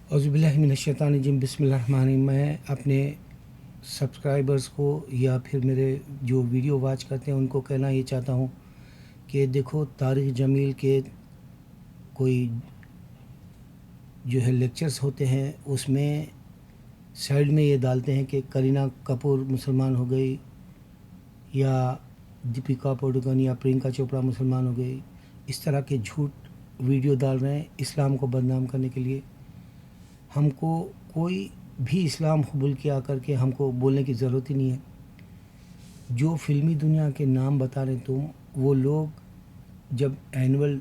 اعوذ باللہ من الشیطان الرجیم بسم اللہ الرحمن الرحیم۔ میں اپنے سبسکرائبرز کو یا پھر میرے جو ویڈیو واچ کرتے ہیں ان کو کہنا یہ چاہتا ہوں کہ دیکھو طارق جمیل کے کوئی جو ہے لیکچرز ہوتے ہیں، اس میں سائڈ میں یہ ڈالتے ہیں کہ کرینہ کپور مسلمان ہو گئی یا دیپیکا پاڈوکون یا پرینکا چوپڑا مسلمان ہو گئی، اس طرح کے جھوٹ ویڈیو ڈال رہے ہیں اسلام کو بدنام کرنے کے لیے۔ ہم کو کوئی بھی اسلام قبول کیا کر کے ہم کو بولنے کی ضرورت ہی نہیں ہے۔ جو فلمی دنیا کے نام بتا رہے تم، وہ لوگ جب اینول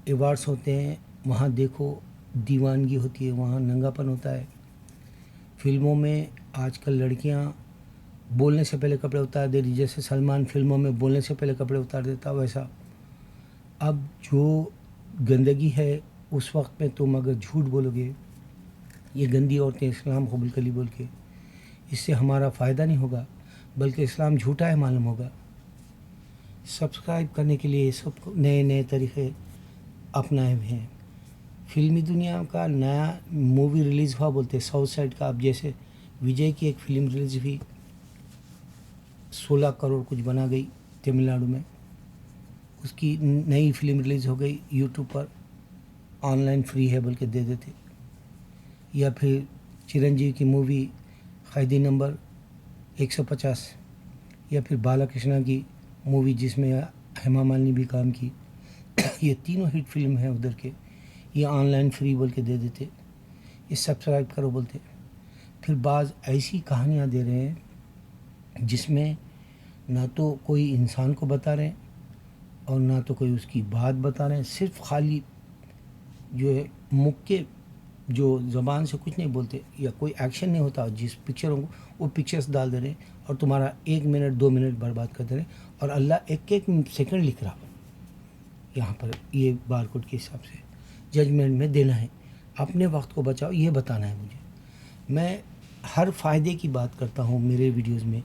ایوارڈس ہوتے ہیں وہاں دیکھو دیوانگی ہوتی ہے، وہاں ننگا پن ہوتا ہے۔ فلموں میں آج کل لڑکیاں بولنے سے پہلے کپڑے اتار دے رہی، جیسے سلمان فلموں میں بولنے سے پہلے کپڑے اتار دیتا ویسا۔ اب جو گندگی ہے اس وقت میں تم اگر جھوٹ بولو گے، یہ گندی عورتیں اسلام قبول کر لی بول کے، اس سے ہمارا فائدہ نہیں ہوگا بلکہ اسلام جھوٹا ہے معلوم ہوگا۔ سبسکرائب کرنے کے لیے سب نئے نئے طریقے اپنائے ہوئے ہیں۔ فلمی دنیا کا نیا مووی ریلیز ہوا بولتے ہیں ساؤتھ سائڈ کا، اب جیسے وجے کی ایک فلم ریلیز ہوئی 16 کروڑ کچھ بنا گئی تمل ناڈو میں، اس کی نئی فلم ریلیز ہو گئی YouTube per, on line free ہے بول کے دے دیتے۔ یا پھر چرنجیوی کی مووی قیدی نمبر 150، یا پھر بالا کرشنا کی مووی جس میں ہیما مالنی بھی کام کی، یہ تینوں ہٹ فلم ہیں ادھر کے، یہ آن لائن فری بول کے دے دیتے، یہ سبسکرائب کرو بولتے۔ پھر بعض ایسی کہانیاں دے رہے ہیں جس میں نہ تو کوئی انسان کو بتا رہے ہیں اور نہ تو کوئی اس کی بات بتا رہے ہیں، صرف خالی جو ہے مکے جو زبان سے کچھ نہیں بولتے یا کوئی ایکشن نہیں ہوتا، جس پکچروں کو وہ پکچرز ڈال دے رہے ہیں اور تمہارا 1 منٹ 2 منٹ برباد کر دے رہے ہیں، اور اللہ ایک ایک سیکنڈ لکھ رہا یہاں پر، یہ بار کوڈ کے حساب سے ججمنٹ میں دینا ہے۔ اپنے وقت کو بچاؤ، یہ بتانا ہے مجھے۔ میں ہر فائدے کی بات کرتا ہوں میرے ویڈیوز میں۔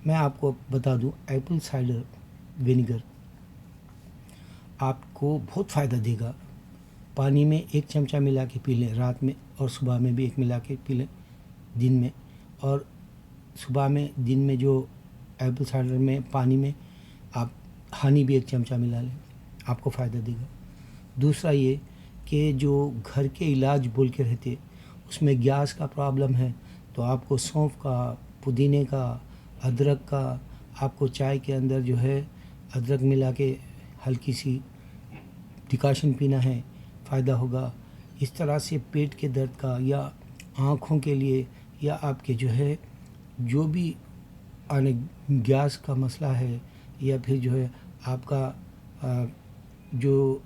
میں آپ کو بتا دوں، ایپل سائڈر وینیگر آپ کو بہت فائدہ دے گا۔ پانی میں 1 چمچہ ملا کے پی لیں رات میں، اور صبح میں بھی 1 ملا کے پی لیں دن میں، اور صبح میں دن میں جو ایپل سائڈر میں پانی میں آپ ہنی بھی 1 چمچہ ملا لیں، آپ کو فائدہ دے گا۔ دوسرا یہ کہ جو گھر کے علاج بول کے رہتے، اس میں گیس کا پرابلم ہے تو آپ کو سونف کا، پودینے کا، ادرک کا، آپ کو چائے کے اندر جو ہے ادرک ملا کے ہلکی سی ڈکاشن پینا ہے، فائدہ ہوگا۔ اس طرح سے پیٹ کے درد کا یا آنکھوں کے لیے، یا آپ کے جو ہے جو بھی گیس کا مسئلہ ہے، یا پھر جو ہے آپ کا جو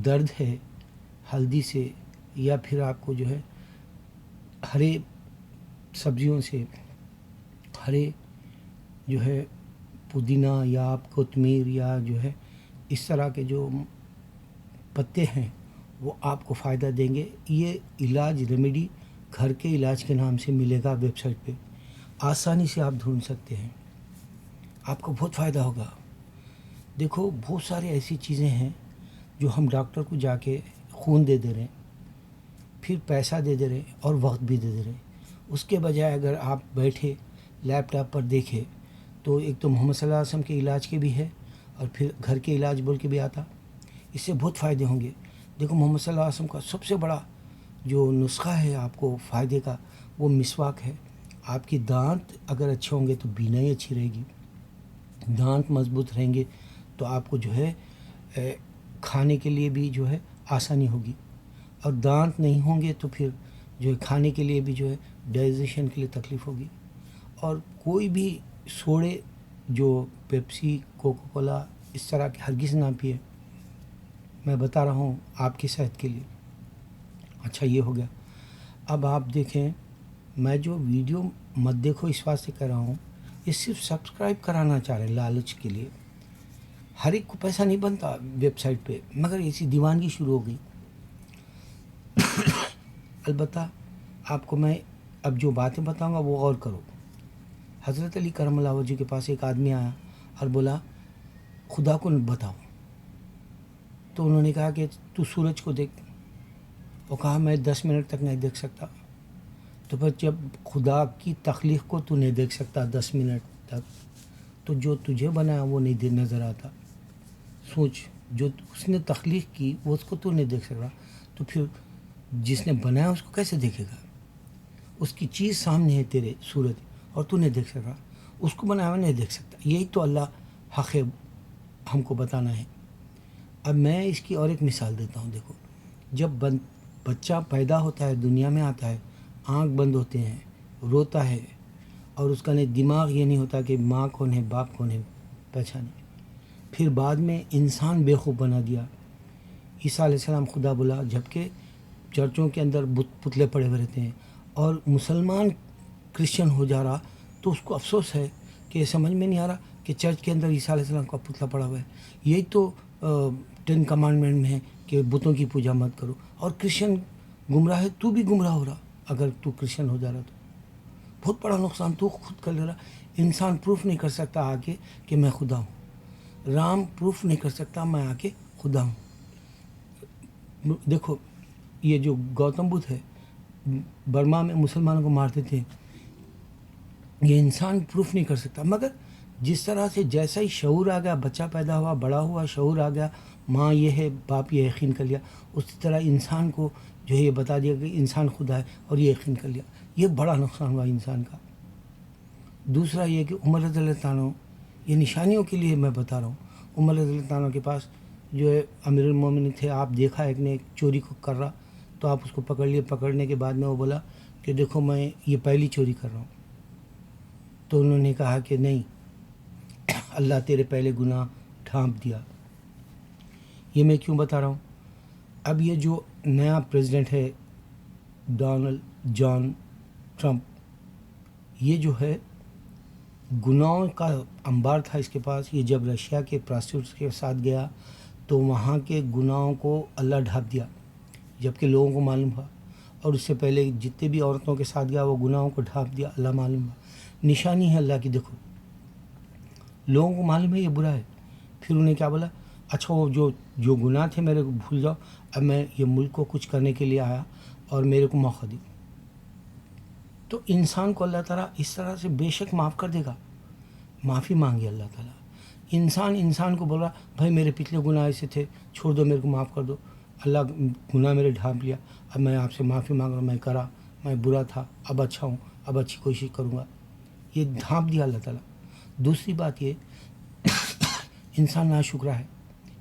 درد ہے ہلدی سے، یا پھر آپ کو جو ہے ہرے سبزیوں سے، ہرے جو ہے پودینہ یا آپ کوتمیر یا جو ہے اس طرح کے جو پتے ہیں وہ آپ کو فائدہ دیں گے۔ یہ علاج ریمیڈی گھر کے علاج کے نام سے ملے گا ویب سائٹ پہ، آسانی سے آپ ڈھونڈ سکتے ہیں، آپ کو بہت فائدہ ہوگا۔ دیکھو بہت سارے ایسی چیزیں ہیں جو ہم ڈاکٹر کو جا کے خون دے دے رہے ہیں، پھر پیسہ دے دے رہے ہیں اور وقت بھی دے دے رہے ہیں۔ اس کے بجائے اگر آپ بیٹھے لیپ ٹاپ پر دیکھے تو ایک تو محمد صلی اللہ علیہ وسلم کے علاج کے بھی ہے، اور پھر گھر کے علاج بول کے بھی آتا، اس سے بہت فائدے ہوں گے۔ دیکھو محمد صلی اللہ علیہ وسلم کا سب سے بڑا جو نسخہ ہے آپ کو فائدے کا، وہ مسواک ہے۔ آپ کی دانت اگر اچھے ہوں گے تو بینائی اچھی رہے گی، دانت مضبوط رہیں گے تو آپ کو جو ہے کھانے کے لیے بھی جو ہے آسانی ہوگی، اور دانت نہیں ہوں گے تو پھر جو ہے کھانے کے لیے بھی جو ہے ڈائجیشن کے لیے تکلیف ہوگی۔ اور کوئی بھی سوڈے جو پیپسی، کوکو کولا اس طرح کے ہرگز نہ پیے، میں بتا رہا ہوں آپ کی صحت کے لیے۔ اچھا یہ ہو گیا۔ اب آپ دیکھیں، میں جو ویڈیو مت دیکھو اس واسطے کر رہا ہوں، یہ صرف سبسکرائب کرانا چاہ رہے ہیں لالچ کے لیے۔ ہر ایک کو پیسہ نہیں بنتا ویب سائٹ پہ، مگر ایسی دیوانگی شروع ہو گئی۔ البتہ آپ کو میں اب جو باتیں بتاؤں گا وہ غور کرو۔ حضرت علی کرم اللہ وجہ کے پاس ایک آدمی آیا اور بولا خدا کو بتاؤ، تو انہوں نے کہا کہ تو سورج کو دیکھ، اور کہا میں 10 منٹ تک نہیں دیکھ سکتا. تو پھر جب خدا کی تخلیق کو تو نہیں دیکھ سکتا 10 منٹ تک, تو جو تجھے بنایا وہ نہیں نظر آتا. سوچ, جو اس نے تخلیق کی وہ اس کو تو نہیں دیکھ سکتا, تو پھر جس نے بنایا اس کو کیسے دیکھے گا؟ اس کی چیز سامنے ہے تیرے صورت, اور تو نہیں دیکھ سکتا. اس کو بنایا ہوا نہیں دیکھ سکتا. یہی تو اللہ حق ہے ہم کو بتانا ہے. اب میں اس کی اور ایک مثال دیتا ہوں. دیکھو, جب بچہ پیدا ہوتا ہے, دنیا میں آتا ہے, آنکھ بند ہوتے ہیں, روتا ہے, اور اس کا دماغ یہ نہیں ہوتا کہ ماں کون ہے باپ کون ہے پہچانے. پھر بعد میں انسان بیوقوف بنا دیا. عیسیٰ علیہ السلام خدا بولا, جبکہ چرچوں کے اندر بت پتلے پڑے ہوئے رہتے ہیں, اور مسلمان کرسچن ہو جا رہا, تو اس کو افسوس ہے کہ سمجھ میں نہیں آ رہا کہ چرچ کے اندر عیسیٰ علیہ السلام کا پتلا پڑا ہوا ہے. یہی تو 10 کمانڈمنٹ میں ہے کہ بتوں کی پوجا مت کرو. اور کرسچن گمراہ ہے, تو بھی گمراہ ہو رہا اگر تو کرسچن ہو جا رہا. تو بہت بڑا نقصان تو خود کر لے رہا. انسان پروف نہیں کر سکتا آ کے کہ میں خدا ہوں. رام پروف نہیں کر سکتا میں آ کے خدا ہوں. دیکھو, یہ جو گوتم بدھ ہے, برما میں مسلمانوں کو مارتے تھے, یہ انسان پروف نہیں کر سکتا. مگر جس طرح سے جیسا ہی شعور آ گیا, بچہ پیدا ہوا, بڑا ہوا, شعور آ گیا, ماں یہ ہے باپ یہ یقین کر لیا, اسی طرح انسان کو جو ہے یہ بتا دیا کہ انسان خدا ہے اور یہ یقین کر لیا. یہ بڑا نقصان ہوا انسان کا. دوسرا یہ کہ عمر رضی اللہ تعالیٰ, یہ نشانیوں کے لیے میں بتا رہا ہوں. عمر رضی اللہ تعالیٰ کے پاس جو ہے امیر المومنین تھے, آپ دیکھا ایک نے چوری کو کر رہا, تو آپ اس کو پکڑ لیے. پکڑنے کے بعد میں وہ بولا کہ دیکھو میں یہ پہلی چوری کر رہا ہوں. تو انہوں نے کہا کہ نہیں, اللہ تیرے پہلے گناہ ڈھانپ دیا. یہ میں کیوں بتا رہا ہوں؟ اب یہ جو نیا پریزیڈنٹ ہے ڈونلڈ جان ٹرمپ, یہ جو ہے گناہوں کا انبار تھا اس کے پاس. یہ جب رشیا کے پراسٹیٹیوٹس کے ساتھ گیا تو وہاں کے گناہوں کو اللہ ڈھانپ دیا, جبکہ لوگوں کو معلوم ہوا. اور اس سے پہلے جتنے بھی عورتوں کے ساتھ گیا وہ گناہوں کو ڈھانپ دیا, اللہ معلوم ہوا. نشانی ہے اللہ کی. دیکھو, لوگوں کو معلوم ہے یہ برا ہے. پھر انہیں کیا بولا, اچھا وہ جو گناہ تھے میرے کو بھول جاؤ, اب میں یہ ملک کو کچھ کرنے کے لیے آیا اور میرے کو موقع دی. تو انسان کو اللہ تعالیٰ اس طرح سے بے شک معاف کر دے گا. معافی مانگی اللہ تعالیٰ. انسان کو بول رہا, بھائی میرے پچھلے گناہ ایسے تھے, چھوڑ دو, میرے کو معاف کر دو. اللہ گناہ میرے ڈھانپ لیا, اب میں آپ سے معافی مانگ رہا ہوں, میں کرا, میں برا تھا, اب اچھا ہوں, اب اچھی کوشش کروں گا. یہ ڈھانپ دیا اللہ تعالیٰ. دوسری بات یہ, انسان ناشکرا ہے.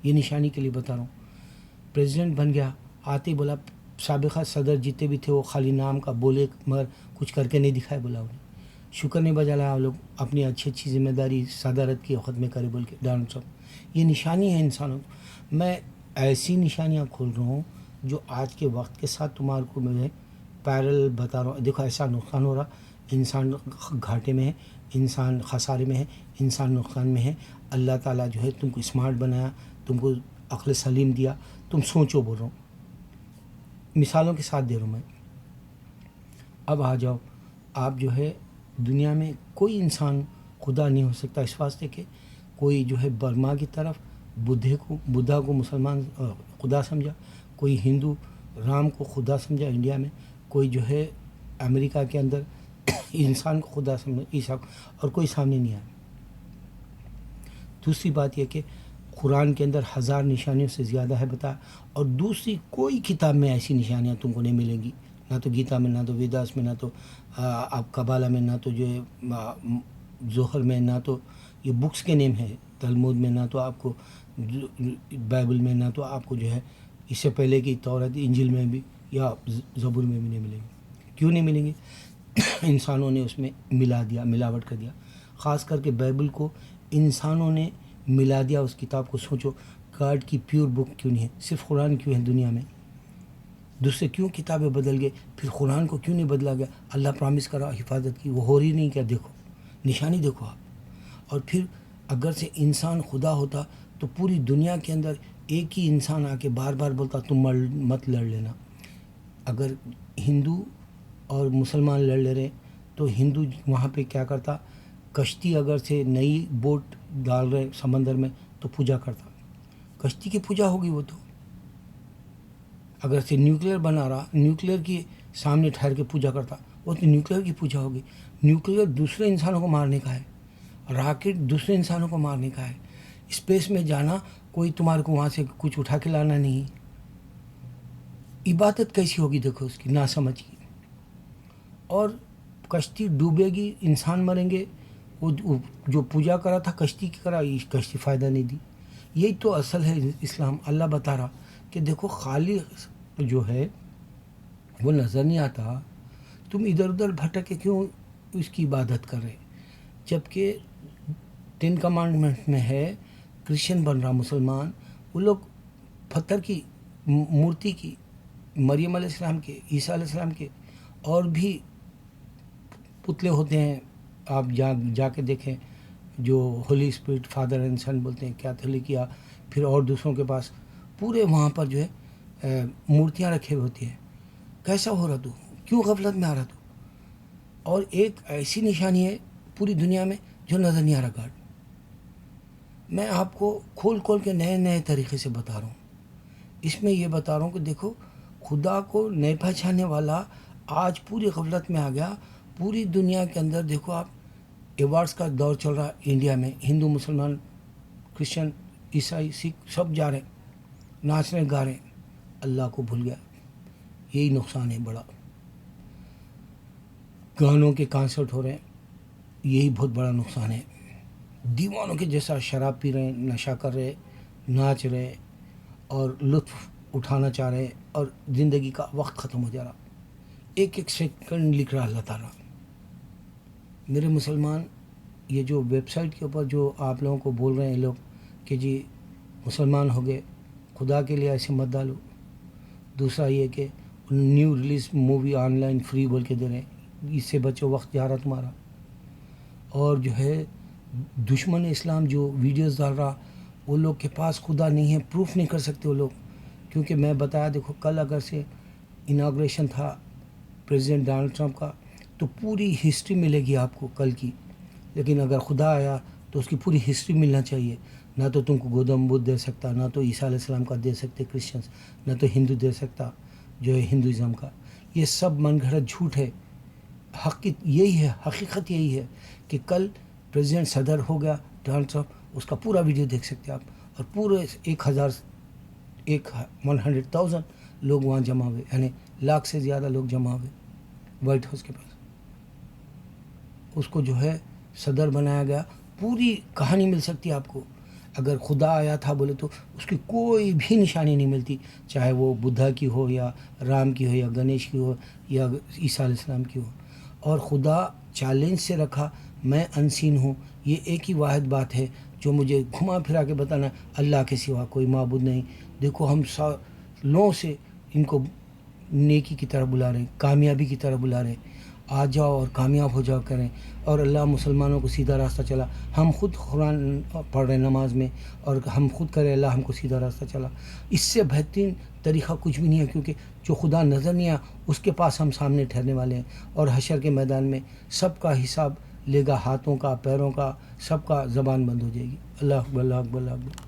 یہ نشانی کے لیے بتا رہا ہوں. پریزیڈنٹ بن گیا, آتے ہی بولا, سابقہ صدر جتنے بھی تھے وہ خالی نام کا بولے مگر کچھ کر کے نہیں دکھائے. بولا انہیں شکر نہیں بجا لایا, لوگ اپنی اچھی اچھی ذمہ داری صدارت کی وقت میں کرے بول کے. ڈونلڈ ٹرمپ, یہ نشانی ہے انسانوں. میں ایسی نشانیاں کھول رہا ہوں جو آج کے وقت کے ساتھ تمہارے کو میں پیرل بتا رہا ہوں. دیکھو ایسا نقصان ہو رہا, انسان گھاٹے میں ہے, انسان خسارے میں ہے, انسان نقصان میں ہے. اللہ تعالیٰ جو ہے تم کو اسمارٹ بنایا, تم کو عقل سلیم دیا, تم سوچو. بول رہا ہوں, مثالوں کے ساتھ دے رہا ہوں میں. اب آ جاؤ, آپ جو ہے دنیا میں کوئی انسان خدا نہیں ہو سکتا, اس واسطے کہ کوئی جو ہے برما کی طرف بدھا کو مسلمان خدا سمجھا, کوئی ہندو رام کو خدا سمجھا انڈیا میں, کوئی جو ہے امریکہ کے اندر انسان کو خدا سمجھا عیسیٰ کو, اور کوئی سامنے نہیں آیا. دوسری بات یہ کہ قرآن کے اندر 1000 نشانیوں سے زیادہ ہے بتا, اور دوسری کوئی کتاب میں ایسی نشانیاں تم کو نہیں ملیں گی. نہ تو گیتا میں, نہ تو ویداس میں, نہ تو آپ کبالہ میں, نہ تو جو ہے زہر میں, نہ تو یہ بکس کے نیم ہے تلمود میں, نہ تو آپ کو بائبل میں, نہ تو آپ کو جو ہے اس سے پہلے کی تورات انجیل میں بھی یا زبور میں بھی نہیں ملیں گی. کیوں نہیں ملیں گے؟ انسانوں نے اس میں ملا دیا, ملاوٹ کر دیا. خاص کر کے بائبل کو انسانوں نے ملا دیا اس کتاب کو. سوچو, گاڈ کی پیور بک کیوں نہیں ہے؟ صرف قرآن کیوں ہے دنیا میں؟ دوسرے کیوں کتابیں بدل گئے؟ پھر قرآن کو کیوں نہیں بدلا گیا؟ اللہ پرامس کرا حفاظت کی, وہ ہو رہی نہیں کیا؟ دیکھو نشانی دیکھو آپ. اور پھر اگر سے انسان خدا ہوتا تو پوری دنیا کے اندر ایک ہی انسان آ کے بار بار بولتا تم مت لڑ لینا. اگر ہندو اور مسلمان لڑ لے رہے تو ہندو وہاں پہ کیا کرتا, کشتی اگر سے نئی بوٹ ڈال رہے سمندر میں تو پوجا کرتا. کشتی کی پوجا ہوگی وہ تو. اگر سے نیوکلیئر بنا رہا، نیوکلیئر کی سامنے ٹھہر کے پوجا کرتا، وہ تو نیوکلیئر کی پوجا ہوگی. نیوکلیئر دوسرے انسانوں کو مارنے کا ہے، راکٹ دوسرے انسانوں کو مارنے کا ہے. اسپیس میں جانا کوئی تمہارے کو وہاں سے کچھ اٹھا کے لانا نہیں. عبادت کیسی ہوگی دیکھو اس کی، ناسمجھ کی. اور کشتی ڈوبے گی، انسان مریں گے. وہ جو پوجا کرا تھا کشتی کی کرا، کشتی فائدہ نہیں دی. یہی تو اصل ہے اسلام. اللہ بتا رہا کہ دیکھو خالق جو ہے وہ نظر نہیں آتا، تم ادھر ادھر بھٹک کے کیوں اس کی عبادت کر رہے. جبکہ 10 کمانڈمنٹ میں ہے کرسچن بن رہا مسلمان، وہ لوگ پتھر کی مورتی کی، مریم علیہ السلام کے، عیسیٰ علیہ السلام کے اور بھی پتلے ہوتے ہیں. آپ جا کے دیکھیں جو ہولی اسپرٹ فادر اینڈ سن بولتے ہیں، کیتھولک یا پھر اور دوسروں کے پاس پورے وہاں پر جو ہے مورتیاں رکھے ہوئے ہوتی ہیں. کیسا ہو رہا تو، کیوں غفلت میں آ رہا تو. اور ایک ایسی نشانی ہے پوری دنیا میں جو نظر نہیں آ رہا گاڈ. میں آپ کو کھول کے نئے نئے طریقے سے بتا رہا ہوں. اس میں یہ بتا رہا ہوں کہ دیکھو خدا کو نہیں پہچاننے والا آج پوری غفلت میں آ گیا. پوری دنیا کے اندر دیکھو آپ، ایوارڈز کا دور چل رہا انڈیا میں. ہندو، مسلمان، کرسچن، عیسائی، سکھ سب جا رہے ہیں، ناچ رہے گا رہے ہیں. اللہ کو بھول گیا. یہی نقصان ہے بڑا. گانوں کے کانسرٹ ہو رہے ہیں، یہی بہت بڑا نقصان ہے. دیوانوں کے جیسا شراب پی رہے ہیں، نشہ کر رہے، ناچ رہے اور لطف اٹھانا چاہ رہے، اور زندگی کا وقت ختم ہو جا رہا. ایک ایک سیکنڈ لکھ رہا اللہ تعالیٰ. میرے مسلمان، یہ جو ویب سائٹ کے اوپر جو آپ لوگوں کو بول رہے ہیں لوگ کہ جی مسلمان ہو گئے، خدا کے لیے ایسے مت ڈالو. دوسرا یہ کہ new release movie on line free بول کے دے رہے ہیں، اس سے بچو، وقت جا رہا تمہارا. اور جو ہے دشمن اسلام جو ویڈیوز ڈال رہا، وہ لوگ کے پاس خدا نہیں ہے، پروف نہیں کر سکتے وہ لوگ. کیونکہ میں بتایا دیکھو کل اگر سے اناگریشن تھا پریزیڈنٹ ڈونلڈ ٹرمپ کا، تو پوری ہسٹری ملے گی آپ کو کل کی. لیکن اگر خدا آیا تو اس کی پوری ہسٹری ملنا چاہیے. نہ تو تم کو گوتم بدھ دے سکتا، نہ تو عیسیٰ علیہ السلام کا دے سکتے کرسچنس، نہ تو ہندو دے سکتا جو ہے ہندوازم کا. یہ سب من گھڑت جھوٹ ہے. حقیقت یہی ہے کہ کل پریزیڈنٹ صدر ہو گیا ڈونلڈ ٹرمپ، اس کا پورا ویڈیو دیکھ سکتے آپ. اور پورے 100,000 لوگ وہاں جمع ہوئے، یعنی لاکھ سے زیادہ لوگ جمع ہوئے وائٹ ہاؤس کے پاس. اس کو جو ہے صدر بنایا گیا. پوری کہانی مل سکتی ہے آپ کو. اگر خدا آیا تھا بولے تو اس کی کوئی بھی نشانی نہیں ملتی، چاہے وہ بدھا کی ہو یا رام کی ہو یا گنیش کی ہو یا عیسیٰ علیہ السلام کی ہو. اور خدا چیلنج سے رکھا، میں انسین ہوں. یہ ایک ہی واحد بات ہے جو مجھے گھما پھرا کے بتانا، اللہ کے سوا کوئی معبود نہیں. دیکھو ہم سالوں سے ان کو نیکی کی طرف بلا رہے ہیں، کامیابی کی طرف بلا رہے ہیں. آ جاؤ اور کامیاب ہو جاؤ کریں. اور اللہ مسلمانوں کو سیدھا راستہ چلا. ہم خود قرآن پڑھ رہے ہیں نماز میں، اور ہم خود کریں اللہ ہم کو سیدھا راستہ چلا. اس سے بہترین طریقہ کچھ بھی نہیں ہے. کیونکہ جو خدا نظر نہیں آیا اس کے پاس ہم سامنے ٹھہرنے والے ہیں. اور حشر کے میدان میں سب کا حساب لے گا، ہاتھوں کا، پیروں کا، سب کا زبان بند ہو جائے گی. اللہ اکبر، اللہ اکبر، اللہ اکبر.